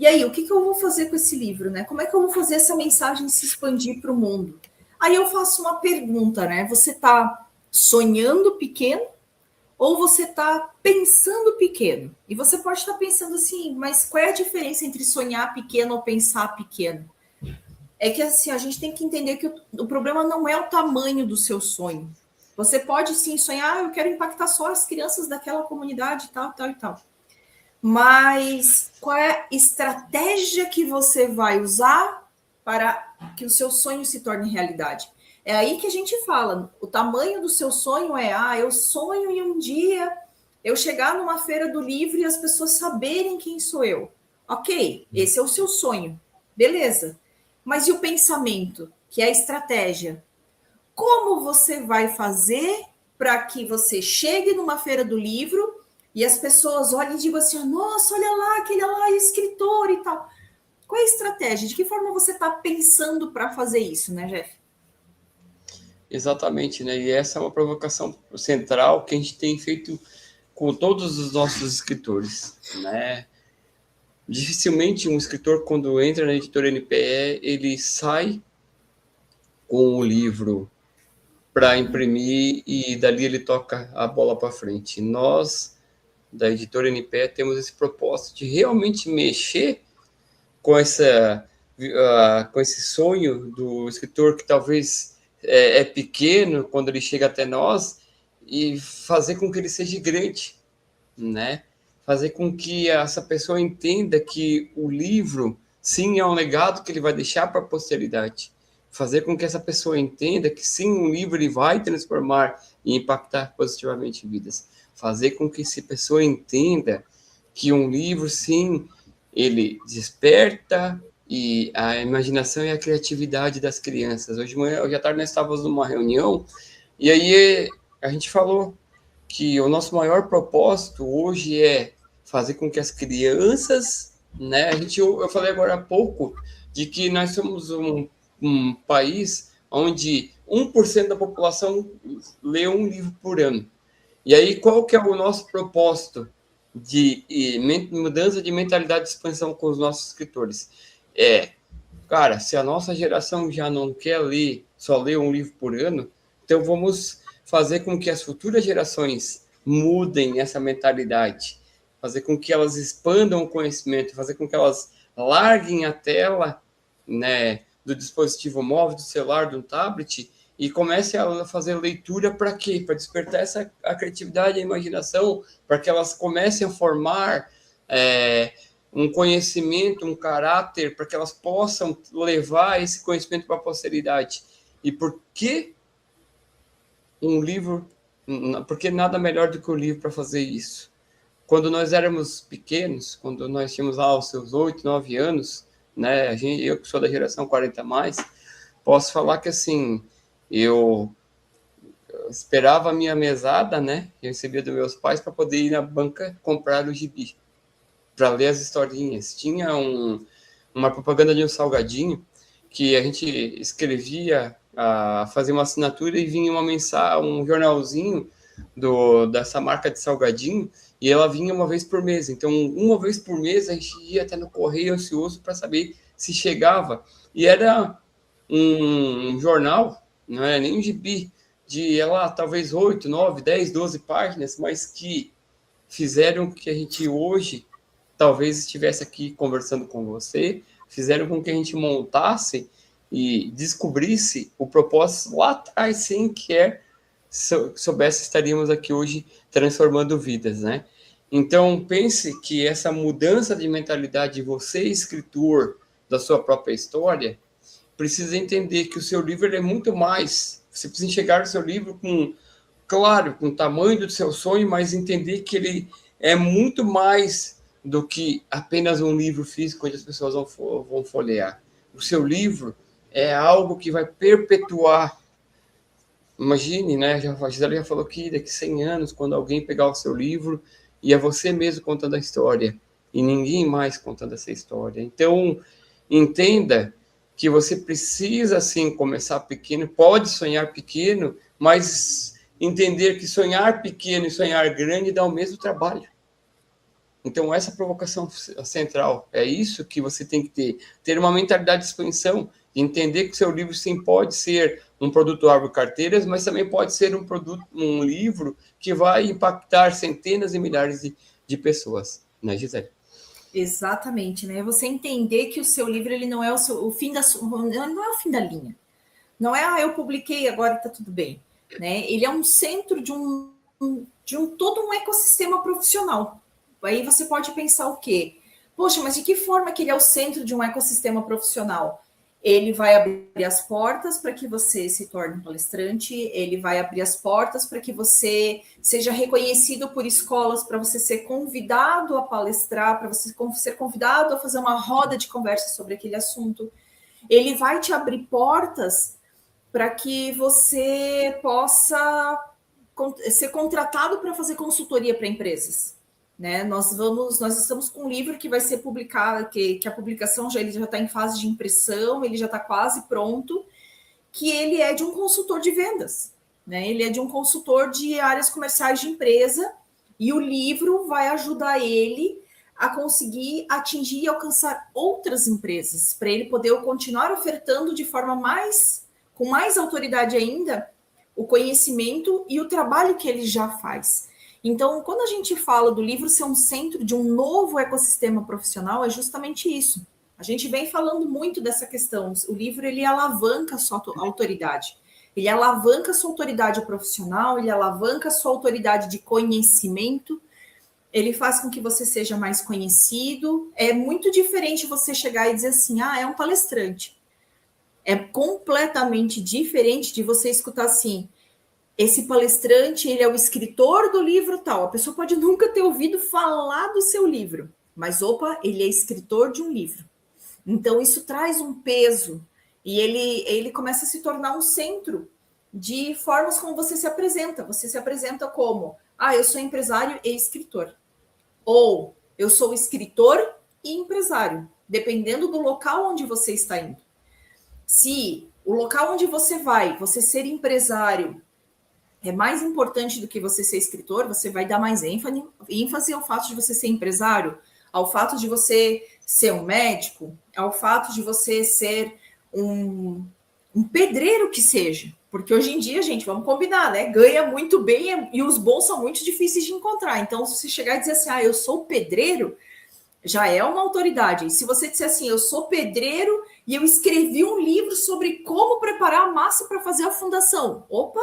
E aí, o que eu vou fazer com esse livro, né? Como é que eu vou fazer essa mensagem se expandir para o mundo? Aí eu faço uma pergunta, né? Você está sonhando pequeno ou você está pensando pequeno? E você pode estar pensando assim, mas qual é a diferença entre sonhar pequeno ou pensar pequeno? É que assim, a gente tem que entender que o problema não é o tamanho do seu sonho. Você pode sim sonhar, eu quero impactar só as crianças daquela comunidade, tal, tal e tal. Mas qual é a estratégia que você vai usar para que o seu sonho se torne realidade? É aí que a gente fala, o tamanho do seu sonho é, eu sonho em um dia eu chegar numa feira do livro e as pessoas saberem quem sou eu. Ok, esse é o seu sonho, beleza. Mas e o pensamento, que é a estratégia? Como você vai fazer para que você chegue numa feira do livro e as pessoas olhem e digam assim, nossa, olha lá, aquele lá é escritor e tal. Qual é a estratégia? De que forma você está pensando para fazer isso, né, Jeff? Exatamente, né? E essa é uma provocação central que a gente tem feito com todos os nossos escritores, né? Dificilmente um escritor, quando entra na editora NPE, ele sai com o livro para imprimir e dali ele toca a bola para frente. Nós, da editora NPE, temos esse propósito de realmente mexer com com esse sonho do escritor que talvez é pequeno quando ele chega até nós e fazer com que ele seja grande, né? Fazer com que essa pessoa entenda que o livro, sim, é um legado que ele vai deixar para a posteridade. Fazer com que essa pessoa entenda que, sim, um livro ele vai transformar e impactar positivamente vidas. Fazer com que essa pessoa entenda que um livro, sim, ele desperta e a imaginação e a criatividade das crianças. Hoje à tarde nós estávamos numa reunião e aí a gente falou que o nosso maior propósito hoje é fazer com que as crianças, né? Eu falei agora há pouco de que nós somos um país onde 1% da população lê um livro por ano. E aí, qual que é o nosso propósito de mudança de mentalidade de expansão com os nossos escritores? Cara, se a nossa geração já não quer ler, só ler um livro por ano, então vamos fazer com que as futuras gerações mudem essa mentalidade, fazer com que elas expandam o conhecimento, fazer com que elas larguem a tela, né, do dispositivo móvel, do celular, do tablet e comecem a fazer leitura para quê? Para despertar a criatividade, a imaginação, para que elas comecem a formar um conhecimento, um caráter, para que elas possam levar esse conhecimento para a posteridade. E por que um livro? Porque nada melhor do que o livro para fazer isso. Quando nós éramos pequenos, quando nós tínhamos lá os seus 8, 9 anos, né, eu que sou da geração 40 mais, posso falar que assim, eu esperava a minha mesada, né, eu recebia dos meus pais para poder ir na banca comprar o gibi, para ler as historinhas. Tinha uma propaganda de um salgadinho que a gente escrevia, fazia uma assinatura e vinha uma mensagem, um jornalzinho dessa marca de salgadinho, e ela vinha uma vez por mês. Então, uma vez por mês, a gente ia até no correio ansioso para saber se chegava. E era um jornal, não era nem um gibi, de lá, talvez 8, 9, 10, 12 páginas, mas que fizeram que a gente hoje talvez estivesse aqui conversando com você, fizeram com que a gente montasse e descobrisse o propósito lá atrás, sem que soubesse, estaríamos aqui hoje transformando vidas, né? Então, pense que essa mudança de mentalidade de você, escritor da sua própria história, precisa entender que o seu livro é muito mais. Você precisa enxergar o seu livro claro, com o tamanho do seu sonho, mas entender que ele é muito mais do que apenas um livro físico onde as pessoas vão folhear. O seu livro é algo que vai perpetuar. Imagine, né? A Gisele já falou que daqui 100 anos, quando alguém pegar o seu livro e é você mesmo contando a história e ninguém mais contando essa história. Então, entenda que você precisa, sim, começar pequeno, pode sonhar pequeno, mas entender que sonhar pequeno e sonhar grande dá o mesmo trabalho. Então, essa provocação central, é isso que você tem que ter uma mentalidade de expansão, de entender que o seu livro, sim, pode ser um produto árvore carteiras, mas também pode ser um livro que vai impactar centenas e milhares de pessoas, né, Gisele? Exatamente, né? Você entender que o seu livro ele não é o fim não é o fim da linha. Não é, eu publiquei, agora está tudo bem. Né? Ele é um centro de todo um ecossistema profissional. Aí você pode pensar o quê? Poxa, mas de que forma que ele é o centro de um ecossistema profissional? Ele vai abrir as portas para que você se torne um palestrante, ele vai abrir as portas para que você seja reconhecido por escolas, para você ser convidado a palestrar, para você ser convidado a fazer uma roda de conversa sobre aquele assunto. Ele vai te abrir portas para que você possa ser contratado para fazer consultoria para empresas. Né? Nós estamos com um livro que vai ser publicado, que a publicação ele já está em fase de impressão, ele já está quase pronto, que ele é de um consultor de vendas, né? Ele é de um consultor de áreas comerciais de empresa, e o livro vai ajudar ele a conseguir atingir e alcançar outras empresas, para ele poder continuar ofertando de forma com mais autoridade ainda, o conhecimento e o trabalho que ele já faz. Então, quando a gente fala do livro ser um centro de um novo ecossistema profissional, é justamente isso. A gente vem falando muito dessa questão. O livro, ele alavanca a sua autoridade. Ele alavanca a sua autoridade profissional, ele alavanca a sua autoridade de conhecimento, ele faz com que você seja mais conhecido. É muito diferente você chegar e dizer assim, é um palestrante. É completamente diferente de você escutar assim, esse palestrante, ele é o escritor do livro tal. A pessoa pode nunca ter ouvido falar do seu livro, mas, ele é escritor de um livro. Então, isso traz um peso e ele começa a se tornar um centro de formas como você se apresenta. Você se apresenta como, eu sou empresário e escritor. Ou, eu sou escritor e empresário, dependendo do local onde você está indo. Se o local onde você vai, você ser empresário, é mais importante do que você ser escritor, você vai dar mais ênfase ao fato de você ser empresário, ao fato de você ser um médico, ao fato de você ser um pedreiro que seja. Porque hoje em dia, gente, vamos combinar, né? Ganha muito bem e os bons são muito difíceis de encontrar. Então, se você chegar e dizer assim, eu sou pedreiro, já é uma autoridade. E se você disser assim, eu sou pedreiro e eu escrevi um livro sobre como preparar a massa para fazer a fundação. Opa!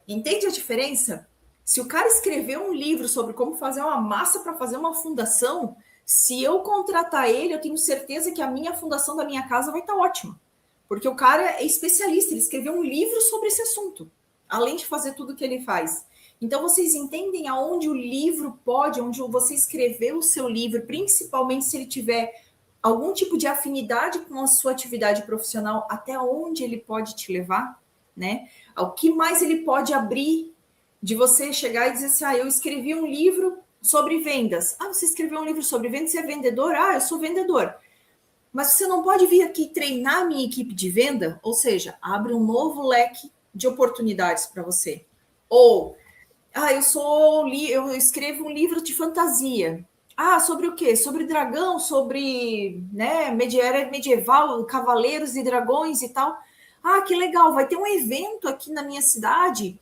Entende a diferença? Se o cara escreveu um livro sobre como fazer uma massa para fazer uma fundação, se eu contratar ele, eu tenho certeza que a minha fundação da minha casa vai estar ótima. Porque o cara é especialista, ele escreveu um livro sobre esse assunto, além de fazer tudo o que ele faz. Então, vocês entendem aonde o livro pode, onde você escreveu o seu livro, principalmente se ele tiver algum tipo de afinidade com a sua atividade profissional, até onde ele pode te levar, né? O que mais ele pode abrir de você chegar e dizer assim, eu escrevi um livro sobre vendas. Você escreveu um livro sobre vendas, você é vendedor? Eu sou vendedor. Mas você não pode vir aqui treinar a minha equipe de venda? Ou seja, abre um novo leque de oportunidades para você. Ou, eu escrevo um livro de fantasia. Sobre o quê? Sobre dragão, sobre medieval, cavaleiros e dragões e tal. Que legal, vai ter um evento aqui na minha cidade.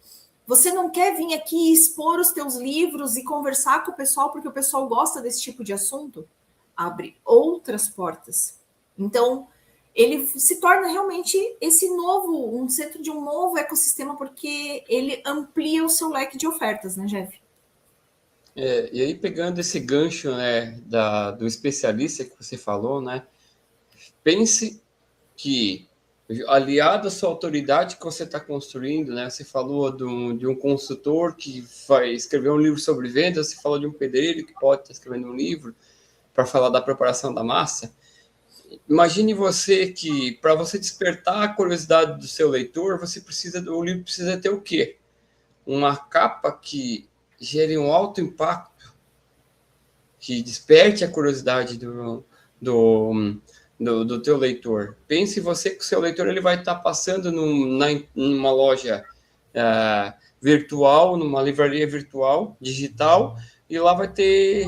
Você não quer vir aqui expor os teus livros e conversar com o pessoal porque o pessoal gosta desse tipo de assunto? Abre outras portas. Então, ele se torna realmente um centro de um novo ecossistema porque ele amplia o seu leque de ofertas, né, Jeff? E aí, pegando esse gancho, né, do especialista que você falou, né, pense que, aliado à sua autoridade que você está construindo, né, você falou de um consultor que vai escrever um livro sobre vendas, você falou de um pedreiro que pode estar escrevendo um livro para falar da preparação da massa. Imagine você que, para você despertar a curiosidade do seu leitor, o livro precisa ter o quê? Uma capa que gere um alto impacto, que desperte a curiosidade do teu leitor. Pense você que o seu leitor ele vai estar passando numa loja virtual, numa livraria virtual, digital, e lá vai ter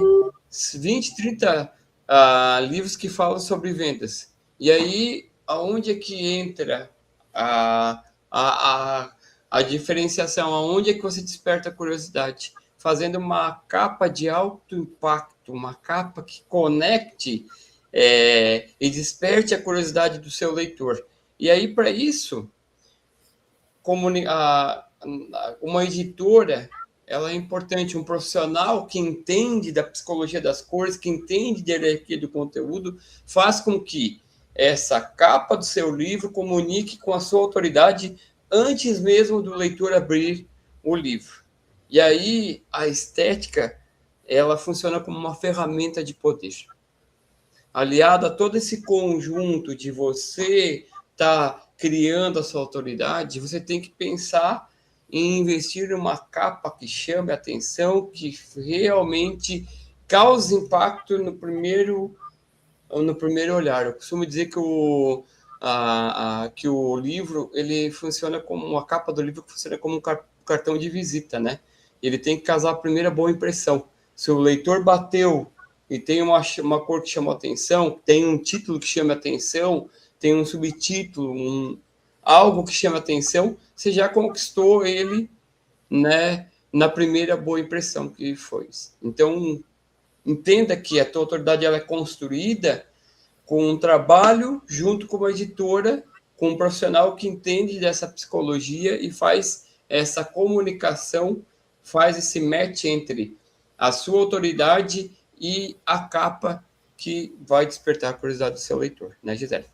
20, 30 livros que falam sobre vendas. E aí, aonde é que entra a diferenciação? Aonde é que você desperta a curiosidade? Fazendo uma capa de alto impacto, uma capa que conecte e desperte a curiosidade do seu leitor. E aí, para isso, uma editora, ela é importante, um profissional que entende da psicologia das cores, que entende de hierarquia do conteúdo, faz com que essa capa do seu livro comunique com a sua autoridade antes mesmo do leitor abrir o livro. E aí a estética, ela funciona como uma ferramenta de poder. Aliada a todo esse conjunto de você estar criando a sua autoridade, você tem que pensar em investir em uma capa que chame a atenção, que realmente cause impacto no primeiro olhar. Eu costumo dizer que o livro, ele funciona como a capa do livro funciona como um cartão de visita, né? Ele tem que causar a primeira boa impressão. Se o leitor bateu e tem uma cor que chama atenção, tem um título que chama atenção, tem um subtítulo, algo que chama atenção, você já conquistou ele, né, na primeira boa impressão que foi. Então, entenda que a tua autoridade ela é construída com um trabalho junto com uma editora, com um profissional que entende dessa psicologia e faz essa comunicação, faz esse match entre a sua autoridade e a capa que vai despertar a curiosidade do seu leitor, né, Gisele?